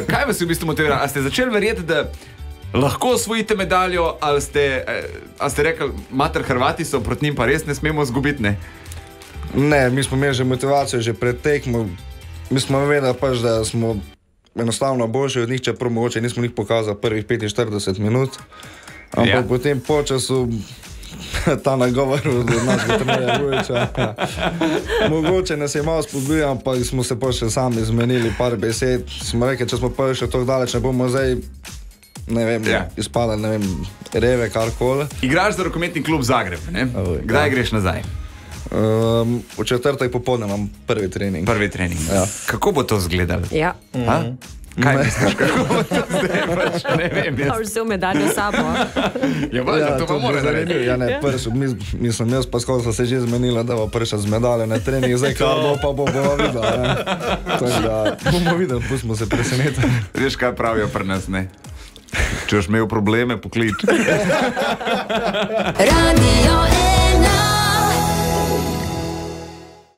Kaj vas je v bistvu motiviralo? A ste začeli verjeti, da lahko osvojite medaljo, ali ste rekli, mater Hrvati so, proti njim pa res ne smemo zgubiti, ne? Ne, mi smo imeli že motivacijo, že pred tekmo. Mi smo vedeli pač, da smo enostavno boljši od njih, čeprav mogoče nismo njih pokazali prvih 45 minut. Ampak potem po času ta nagovor od našega trenerja Vujovića. Mogoče nas je malo spodbujal, ampak smo se pa še sami zmenili par besed. Smo rekli, če smo pa še tako daleč, ne bomo zdaj, ne vem, izpadali, ne vem, reve, karkoli. Igraš za rokometni klub Zagreb, ne? Kdaj greš nazaj? V četrtek popoldne imam prvi trening. Prvi trening. Kako bo to izgledalo? Ja. Kaj misliš, kako bo to zdaj? Pač, ne vem, jaz. Vzel medaljo sabo. Ja, to pa mora narediti. Ja, ne, mislim, jaz pa skoro se že zmenila, da bo prišla z medaljo na trening, zdaj kaj bo, pa bo videla, ne. Tako da, bomo videli, pustimo se preseneti. Veš, kaj pravijo pri nas, ne? Če boš imel probleme, poklič. Radio